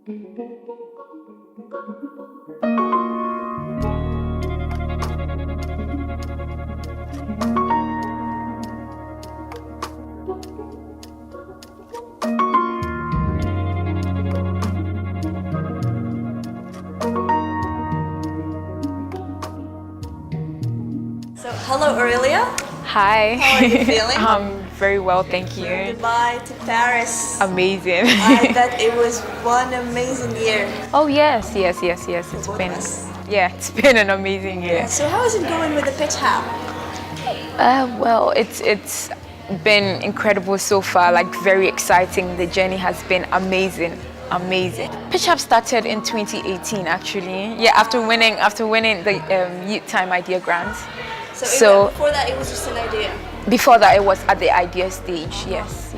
So, hello Aurelia. Hi. How are you feeling? I'm very well, thank you. Goodbye to Paris. Amazing. I bet it was one amazing year. Oh yes. It's been an amazing year. So how is it going with the pitch hub? Well, it's been incredible so far. Like very exciting. The journey has been amazing. Pitch Hub started in 2018 actually. Yeah, after winning the Youth Time Idea Grant. So before that it was just an idea? Before that it was at the idea stage, yes.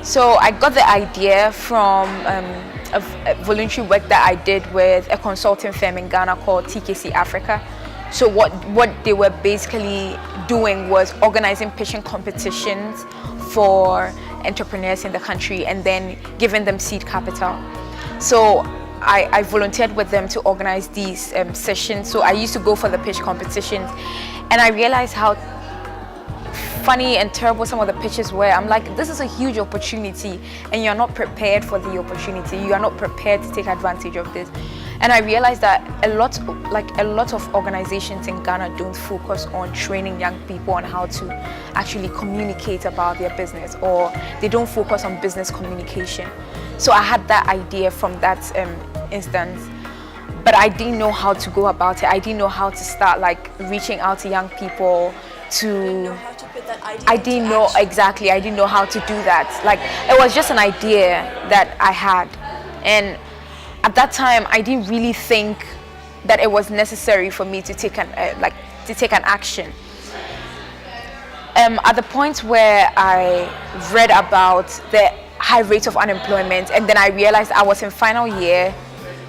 So I got the idea from a voluntary work that I did with a consulting firm in Ghana called TKC Africa. So what they were basically doing was organizing pitching competitions for entrepreneurs in the country and then giving them seed capital. So I volunteered with them to organize these sessions. So I used to go for the pitch competitions and I realized how funny and terrible some of the pitches were. I'm like, this is a huge opportunity and you're not prepared for the opportunity. You are not prepared to take advantage of this. And I realized that a lot of organizations in Ghana don't focus on training young people on how to actually communicate about their business, or they don't focus on business communication. So I had that idea from that instance, but I didn't know how to go about it. I didn't know how to start like reaching out to young people I didn't know exactly. I didn't know how to do that. Like it was just an idea that I had, and at that time I didn't really think that it was necessary for me to take an action. At the point where I read about the high rate of unemployment, and then I realized I was in final year,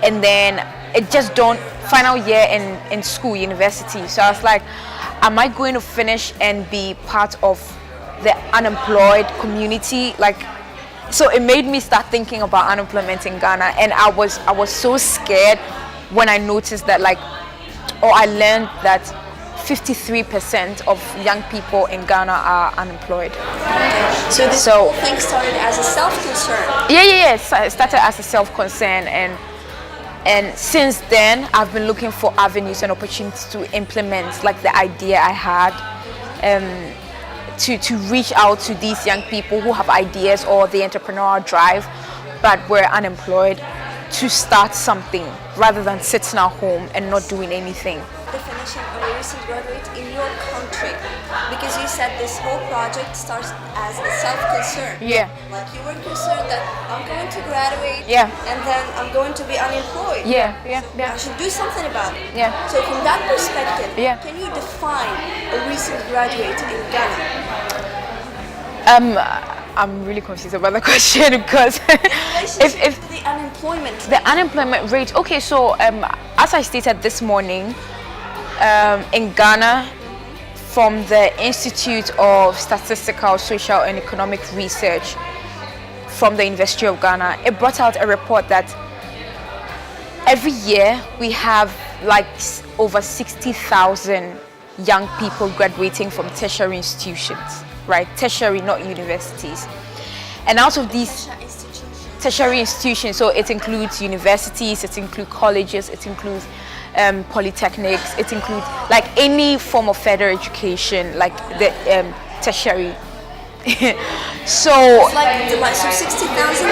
and then it just dawned, final year in school, university. So I was like, am I going to finish and be part of the unemployed community? Like, so it made me start thinking about unemployment in Ghana, and I was so scared when I noticed that I learned that 53% of young people in Ghana are unemployed. So this whole thing started as a self-concern? Yeah. It started as a self-concern, and since then I've been looking for avenues and opportunities to implement like the idea I had, to reach out to these young people who have ideas or the entrepreneurial drive but were unemployed, to start something rather than sitting at home and not doing anything. Definition of a recent graduate in your country, because you said this whole project starts as a self-concern. Yeah. Like you were concerned that I'm going to graduate, Yeah. and then I'm going to be unemployed. Yeah. I should do something about it. Yeah. So from that perspective, Yeah. can you define a recent graduate in Ghana? I'm really confused about the question because if the unemployment rate. The unemployment rate. Okay, so as I stated this morning, in Ghana, from the Institute of Statistical, Social and Economic Research from the University of Ghana, it brought out a report that every year we have like over 60,000 young people graduating from tertiary institutions, right? Tertiary, not universities. And out of these tertiary institutions, so it includes universities, it includes colleges, it includes polytechnics, it includes like any form of further education, like the tertiary. So so 60,000.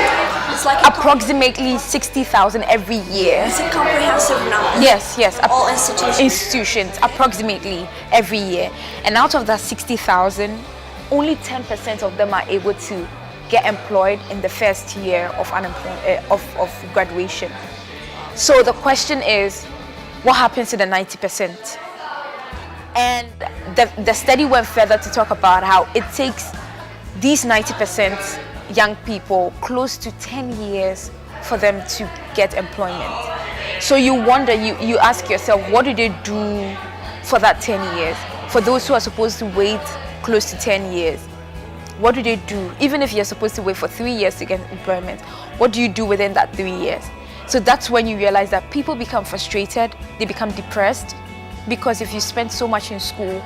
It's like approximately 60,000 every year. It's a comprehensive number. Yes. All institutions. Institutions, approximately every year. And out of that 60,000, only 10% of them are able to get employed in the first year of of graduation. So the question is, what happens to the 90%? And the study went further to talk about how it takes these 90% young people close to 10 years for them to get employment. So you wonder, you ask yourself, what do they do for that 10 years? For those who are supposed to wait close to 10 years. what do they do? Even if you're supposed to wait for 3 years to get employment, what do you do within that 3 years? So that's when you realize that people become frustrated, they become depressed, because if you spend so much in school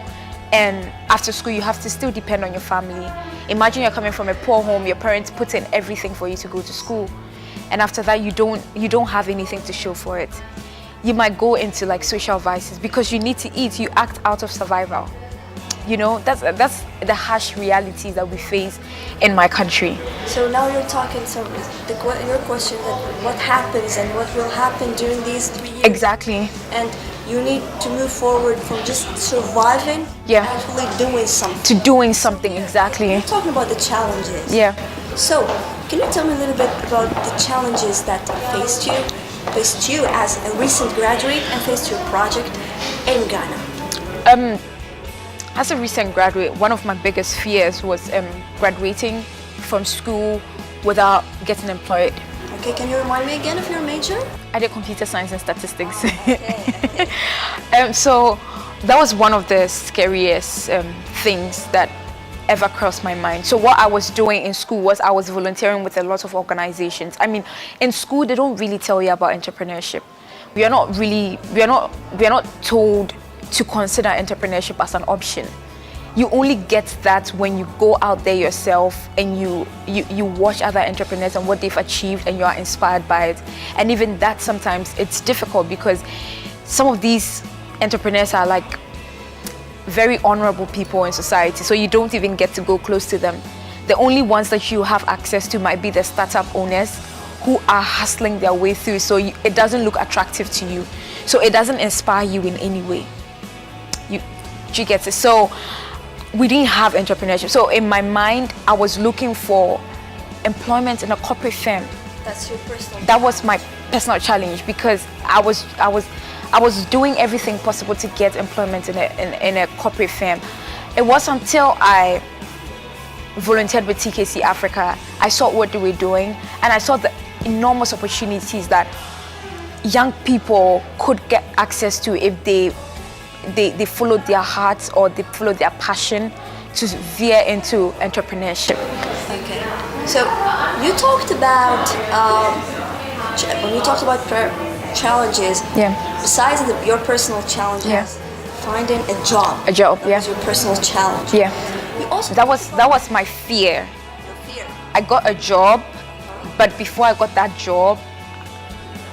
and after school you have to still depend on your family. Imagine you're coming from a poor home, your parents put in everything for you to go to school, and after that you don't have anything to show for it. You might go into like social vices because you need to eat, you act out of survival. You know, that's the harsh realities that we face in my country. So now you're talking, so your question that what happens and what will happen during these 3 years. Exactly. And you need to move forward from just surviving Yeah. to actually doing something. To doing something, exactly. You're talking about the challenges. Yeah. So, can you tell me a little bit about the challenges that faced you as a recent graduate and faced your project in Ghana? As a recent graduate, one of my biggest fears was graduating from school without getting employed. Okay, can you remind me again of your major? I did computer science and statistics. Okay. So that was one of the scariest things that ever crossed my mind. So what I was doing in school was I was volunteering with a lot of organizations. I mean, in school they don't really tell you about entrepreneurship. We are not told to consider entrepreneurship as an option. You only get that when you go out there yourself and you watch other entrepreneurs and what they've achieved and you are inspired by it. And even that sometimes it's difficult because some of these entrepreneurs are like very honorable people in society, so you don't even get to go close to them. The only ones that you have access to might be the startup owners who are hustling their way through, so it doesn't look attractive to you, so it doesn't inspire you in any way. You get it? So we didn't have entrepreneurship. So in my mind, I was looking for employment in a corporate firm. That's your personal. That was my personal challenge because I was doing everything possible to get employment in a corporate firm. It was until I volunteered with TKC Africa, I saw what they were doing, and I saw the enormous opportunities that young people could get access to if they followed their hearts or they followed their passion to veer into entrepreneurship. Okay. So you talked about when you talked about challenges. Yeah. Besides your personal challenges, Yeah. finding a job. A job, That yeah. was your personal challenge. Yeah. You also That was my fear. your fear. I got a job, but before I got that job,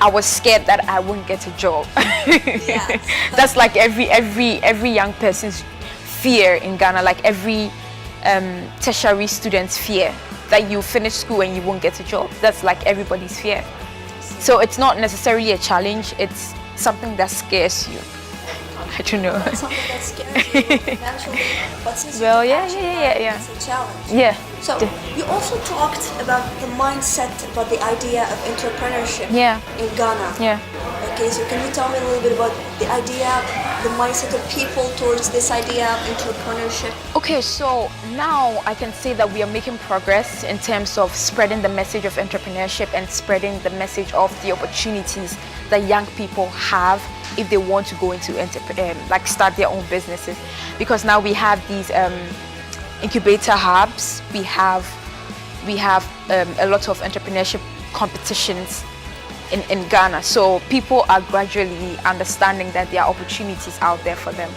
I was scared that I wouldn't get a job. Yeah. That's like every young person's fear in Ghana, like every tertiary student's fear, that you finish school and you won't get a job. That's like everybody's fear. So it's not necessarily a challenge, it's something that scares you. I don't know. Something that scares you eventually, but since Well, you yeah, actually yeah, like it, yeah. it's a challenge. Yeah. So you also talked about the mindset, about the idea of entrepreneurship Yeah. in Ghana. Yeah. Okay, so can you tell me a little bit about the idea, the mindset of people towards this idea of entrepreneurship? Okay, so now I can say that we are making progress in terms of spreading the message of entrepreneurship and spreading the message of the opportunities that young people have if they want to go into like start their own businesses. Because now we have these incubator hubs, we have a lot of entrepreneurship competitions in Ghana. So people are gradually understanding that there are opportunities out there for them.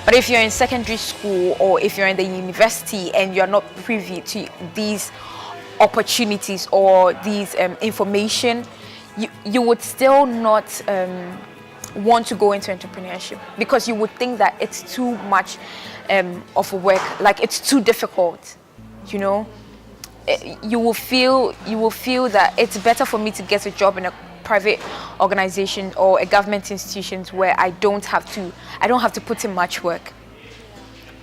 But if you're in secondary school or if you're in the university and you're not privy to these opportunities or these information, you would still not want to go into entrepreneurship because you would think that it's too much of a work, like it's too difficult, you know. You will feel that it's better for me to get a job in a private organization or a government institution where I don't have to put in much work.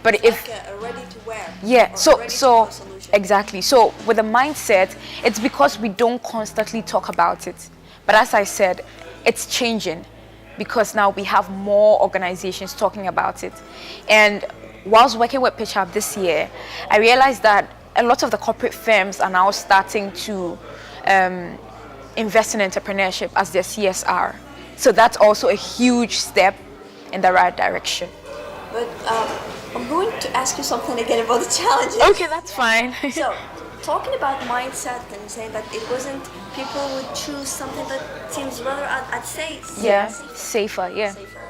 But It's if like a ready to wear. yeah, or so ready to so go solution. exactly. So with the mindset, it's because we don't constantly talk about it. But as I said, it's changing because now we have more organizations talking about it. And whilst working with Pitch Up this year, I realized that a lot of the corporate firms are now starting to invest in entrepreneurship as their CSR. So that's also a huge step in the right direction. But I'm going to ask you something again about the challenges. Okay, that's fine. So, talking about mindset and saying that it wasn't, people would choose something that seems rather, I'd say, Yeah, safer. safer.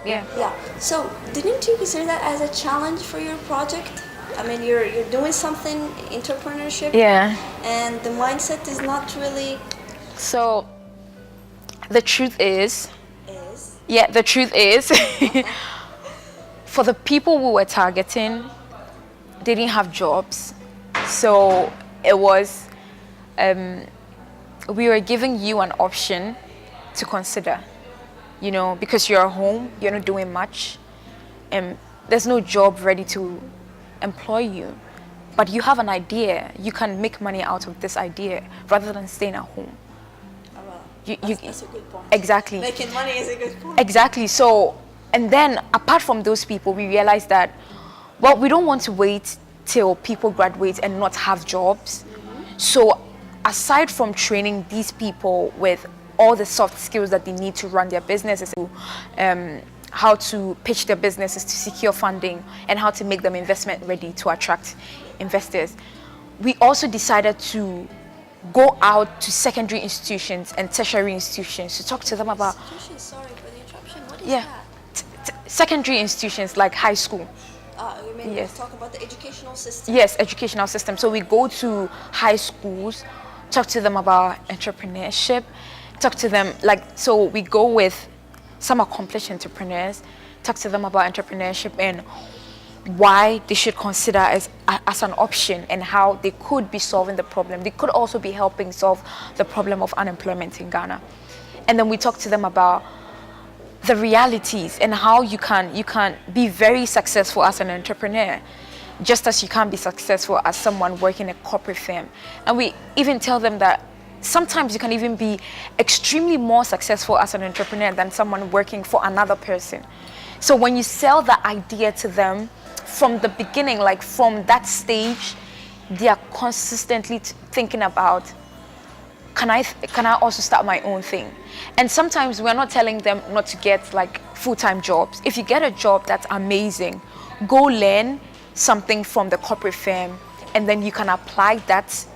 Yeah. Yeah. So, didn't you consider that as a challenge for your project? I mean, you're doing something entrepreneurship. Yeah. And the mindset is not really So the truth is, for the people we were targeting, they didn't have jobs. So it was, we were giving you an option to consider, you know, because you're at home, you're not doing much, and there's no job ready to employ you. But you have an idea, you can make money out of this idea rather than staying at home. that's a good point. Exactly. Making money is a good point. Exactly. So, and then apart from those people, we realized that, well, we don't want to wait till people graduate and not have jobs. So, aside from training these people with all the soft skills that they need to run their businesses, how to pitch their businesses to secure funding, and how to make them investment ready to attract investors, we also decided to go out to secondary institutions and tertiary institutions to talk to them about Sorry for the interruption. What is yeah that? secondary institutions like high school. You mean Yes. talk about the educational system? Yes, educational system. So we go to high schools, talk to them about entrepreneurship, talk to them so we go with some accomplished entrepreneurs, talk to them about entrepreneurship and why they should consider as an option and how they could be solving the problem. They could also be helping solve the problem of unemployment in Ghana. And then we talk to them about the realities and how you can be very successful as an entrepreneur, just as you can be successful as someone working in a corporate firm. And we even tell them that sometimes you can even be extremely more successful as an entrepreneur than someone working for another person. So when you sell the idea to them from the beginning, like from that stage, they are consistently thinking about, can I also start my own thing? And sometimes we're not telling them not to get like full-time jobs. If you get a job, that's amazing. Go learn something from the corporate firm, and then you can apply that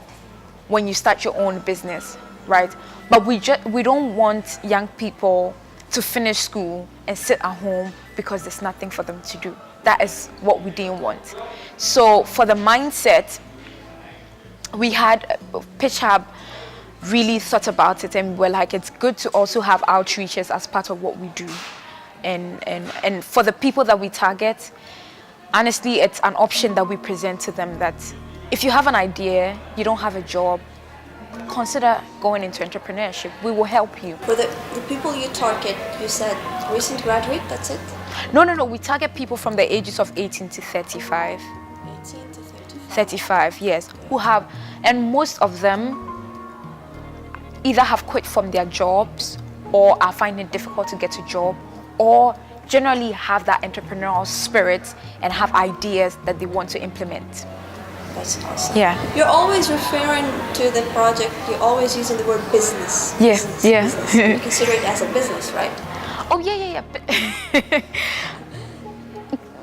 when you start your own business, right? But we don't want young people to finish school and sit at home because there's nothing for them to do. That is what we didn't want. So for the mindset, we had Pitch Hub really thought about it, and we're like, it's good to also have outreaches as part of what we do. And for the people that we target, honestly, it's an option that we present to them that if you have an idea, you don't have a job, consider going into entrepreneurship. We will help you. For the people you target, you said recent graduate, that's it? No. We target people from the ages of 18 to 35. 18 to 35. 35, yes. Who have, and most of them either have quit from their jobs or are finding it difficult to get a job, or generally have that entrepreneurial spirit and have ideas that they want to implement. That's awesome. Yeah. You're always referring to the project, you're always using the word business. Yeah, Business, yeah. business. You consider it as a business, right? Oh, yeah.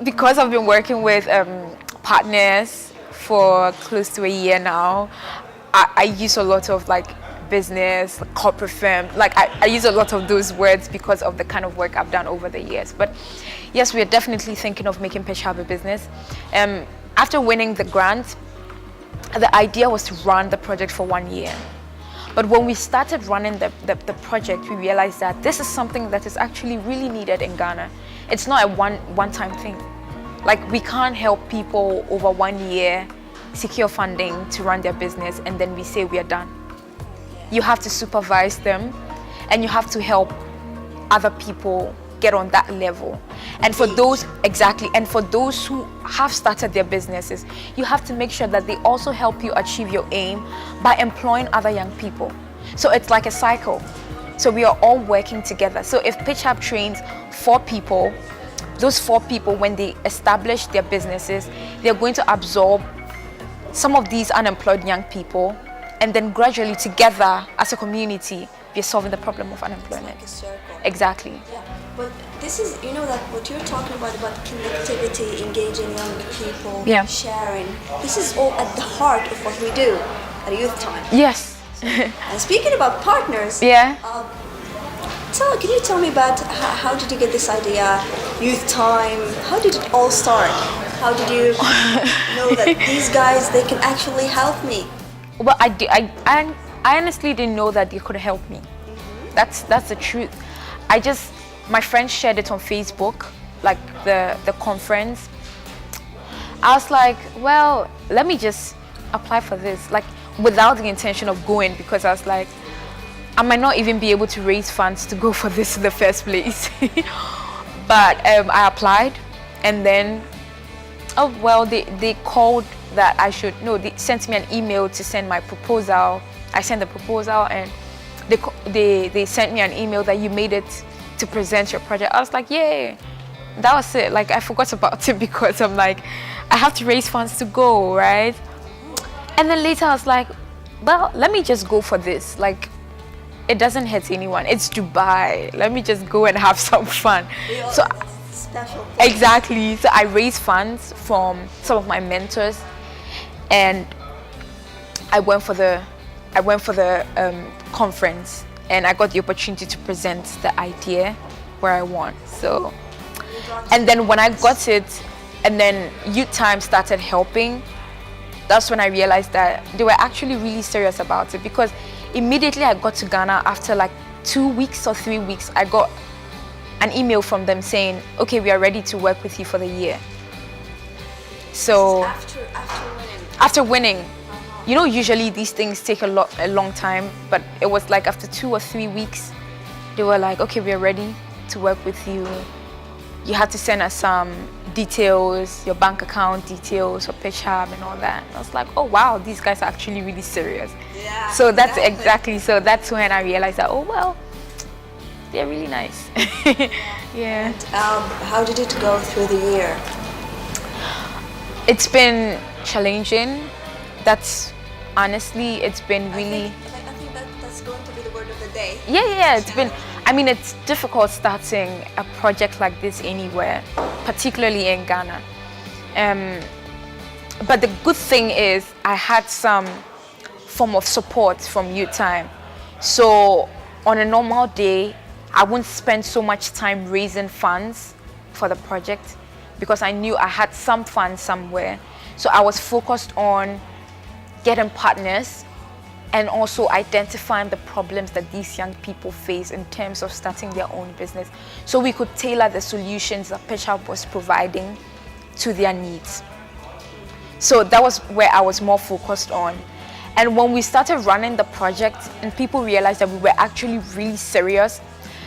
Because I've been working with partners for close to a year now, I use a lot of like business, corporate firm. Like I use a lot of those words because of the kind of work I've done over the years. But yes, we are definitely thinking of making Pitch Hub a business. After winning the grant, the idea was to run the project for 1 year. But when we started running the project, we realized that this is something that is actually really needed in Ghana. It's not a one-time thing. Like, we can't help people over 1 year secure funding to run their business and then we say we are done. You have to supervise them and you have to help other people get on that level. And for those, exactly, and for those who have started their businesses, you have to make sure that they also help you achieve your aim by employing other young people. So it's like a cycle. So we are all working together. So if Pitch Hub trains 4 people, those 4 people, when they establish their businesses, they're going to absorb some of these unemployed young people, and then gradually together as a community, we're solving the problem of unemployment. It's like a circle. Exactly. Yeah. But this is, you know, that what you're talking about connectivity, engaging young people, Yeah. sharing. This is all at the heart of what we do at Youth Time. Yes. And speaking about partners, Yeah. can you tell me about how did you get this idea, Youth Time? How did it all start? How did you know that these guys, they can actually help me? Well, I honestly didn't know that they could help me. That's the truth. My friends shared it on Facebook, like the conference. I was like, well, let me just apply for this, like without the intention of going, because I was like, I might not even be able to raise funds to go for this in the first place. But I applied, and then, they called that they sent me an email to send my proposal. I sent the proposal, and they sent me an email that you made it to present your project. I was like, yay, that was it. Like, I forgot about it because I'm like, I have to raise funds to go, right? And then later I was like, well, let me just go for this. Like, it doesn't hurt anyone. It's Dubai. Let me just go and have some fun. So Special place. exactly. So I raised funds from some of my mentors, and I went for the conference, and I got the opportunity to present the idea where I won. So, and then when I got it, and then Youth Time started helping, that's when I realized that they were actually really serious about it, because immediately I got to Ghana, after like 2 weeks or 3 weeks, I got an email from them saying, okay, we are ready to work with you for the year. So after winning, you know, usually these things take a long time, but it was like after 2 or 3 weeks, they were like, okay, we are ready to work with you. You had to send us some details, your bank account details for Pitch Hub and all that. I was like, oh wow, these guys are actually really serious. Yeah. So that's exactly. So that's when I realized that, oh well, they're really nice. Yeah. How did it go through the year? It's been challenging. That's honestly, it's been really. I think that's going to be the word of the day. Yeah. It's been. I mean, it's difficult starting a project like this anywhere, particularly in Ghana. But the good thing is I had some form of support from Youth Time. So on a normal day, I wouldn't spend so much time raising funds for the project, because I knew I had some funds somewhere. So I was focused on getting partners and also identifying the problems that these young people face in terms of starting their own business, so we could tailor the solutions that Pitch Hub was providing to their needs. So that was where I was more focused on. And when we started running the project and people realized that we were actually really serious,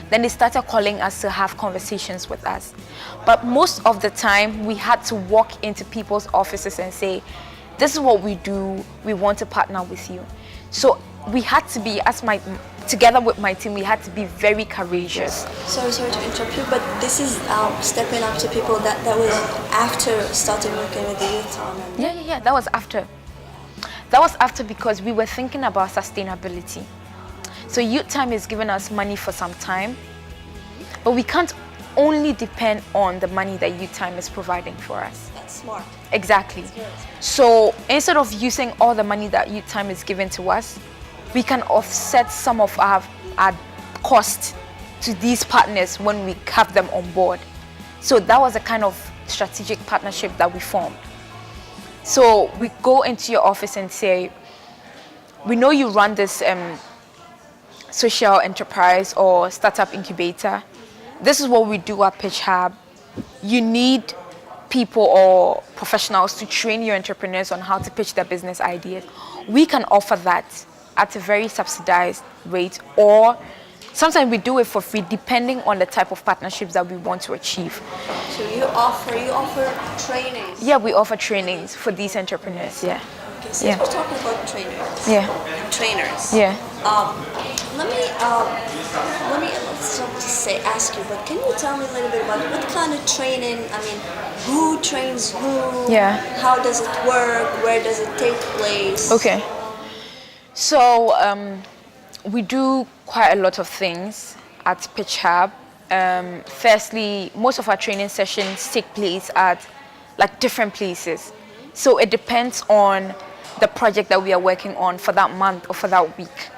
then they started calling us to have conversations with us. But most of the time, we had to walk into people's offices and say, this is what we do, we want to partner with you. So we had to be, together with my team, we had to be very courageous. Sorry to interrupt you, but this is stepping up to people that was after starting working with the Youth Time. Yeah, that was after. That was after, because we were thinking about sustainability. So Youth Time is giving us money for some time, but we can't only depend on the money that Youth Time is providing for us. That's smart. Exactly. So instead of using all the money that Youth Time is giving to us, we can offset some of our cost to these partners when we have them on board. So that was a kind of strategic partnership that we formed. So we go into your office and say, we know you run this social enterprise or startup incubator. This is what we do at Pitch Hub. You need people or professionals to train your entrepreneurs on how to pitch their business ideas. We can offer that at a very subsidized rate, or sometimes we do it for free, depending on the type of partnerships that we want to achieve. So you offer trainings? Yeah, we offer trainings for these entrepreneurs. Yeah. Okay, since we're talking about trainers. Yeah. Trainers. Yeah. Let me ask you, but can you tell me a little bit about what kind of training? I mean, who trains who? Yeah. How does it work? Where does it take place? Okay. So we do quite a lot of things at Pitch Hub. firstly, most of our training sessions take place at like different places. So it depends on the project that we are working on for that month or for that week.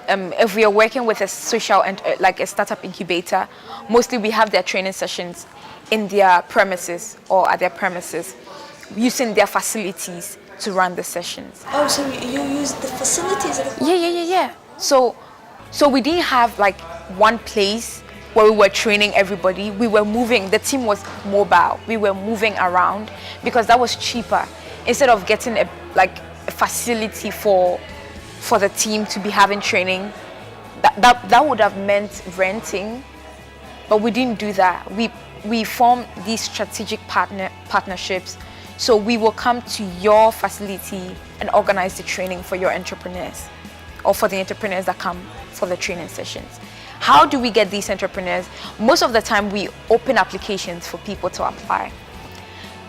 If we are working with a social and like a startup incubator, mostly we have their training sessions in their premises or at their premises, using their facilities to run the sessions. Oh, so you use the facilities of the Yeah. So we didn't have like one place where we were training everybody. We were moving. The team was mobile. We were moving around because that was cheaper. Instead of getting a facility for the team to be having training, that would have meant renting, but we didn't do that. We formed these strategic partnerships. So we will come to your facility and organize the training for your entrepreneurs, or for the entrepreneurs that come for the training sessions. How do we get these entrepreneurs? Most of the time we open applications for people to apply.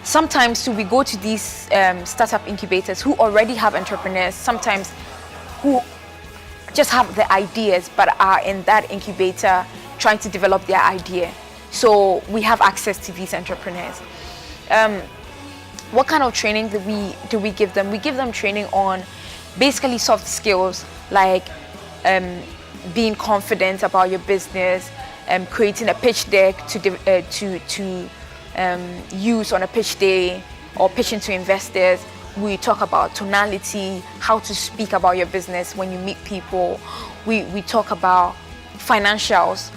Sometimes too, we go to these startup incubators who already have entrepreneurs, sometimes who just have the ideas but are in that incubator trying to develop their idea. So we have access to these entrepreneurs. What kind of training do we give them? We give them training on basically soft skills like being confident about your business, creating a pitch deck to use on a pitch day or pitching to investors. We talk about tonality, how to speak about your business when you meet people. We talk about financials.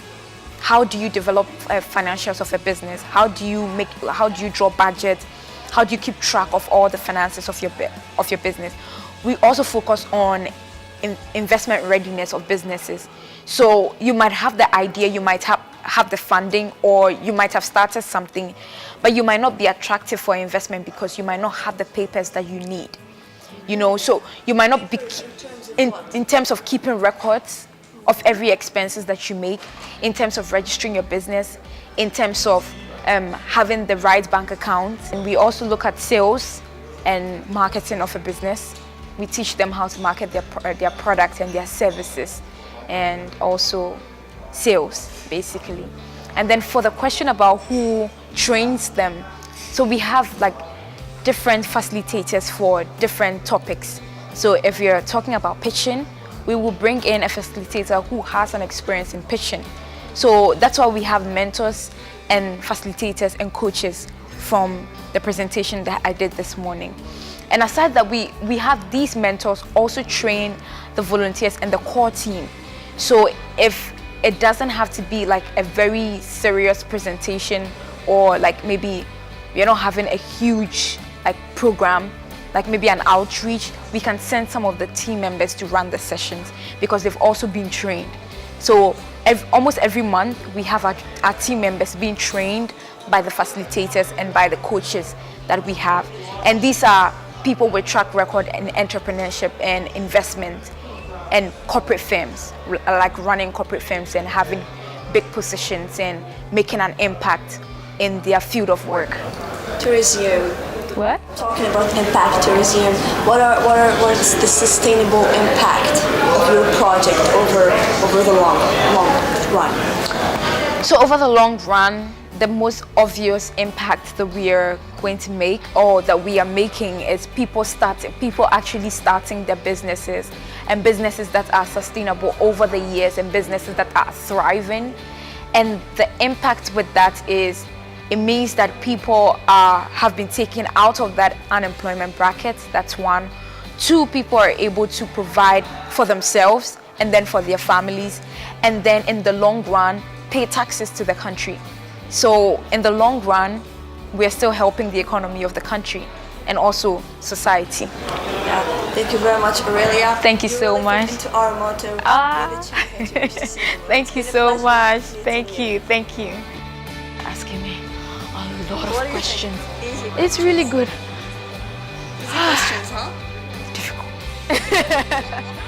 How do you develop financials of a business? How do you draw budget? How do you keep track of all the finances of your business? We also focus on investment readiness of businesses. So you might have the idea, you might have the funding, or you might have started something, but you might not be attractive for investment because you might not have the papers that you need. So you might not be in terms of keeping records of every expenses that you make, in terms of registering your business, in terms of having the right bank account. And we also look at sales and marketing of a business. We teach them how to market their products and their services, and also sales, basically. And then for the question about who trains them, so we have like different facilitators for different topics. So if you're talking about pitching, we will bring in a facilitator who has an experience in pitching. So that's why we have mentors and facilitators and coaches from the presentation that I did this morning. And aside that, we have these mentors also train the volunteers and the core team. So if it doesn't have to be like a very serious presentation, or like maybe we're not having a huge like program, like maybe an outreach, we can send some of the team members to run the sessions because they've also been trained. So almost every month we have our team members being trained by the facilitators and by the coaches that we have. And these are people with track record in entrepreneurship and investment and corporate firms, like running corporate firms and having big positions and making an impact in their field of work. To resume, What? talking about impact, to resume, what's the sustainable impact of your project over the long run? So over the long run, the most obvious impact that we are going to make, or that we are making, is people actually starting their businesses, and businesses that are sustainable over the years, and businesses that are thriving. And the impact with that is, it means that people have been taken out of that unemployment bracket. That's one. Two, people are able to provide for themselves and then for their families, and then in the long run pay taxes to the country. So in the long run, we're still helping the economy of the country and also society. Yeah. Thank you very much, Aurelia. Thank you so much. Into our motto. Thank you so much. Thank you. Asking me a lot of questions. It's really good. Easy questions, huh? Difficult.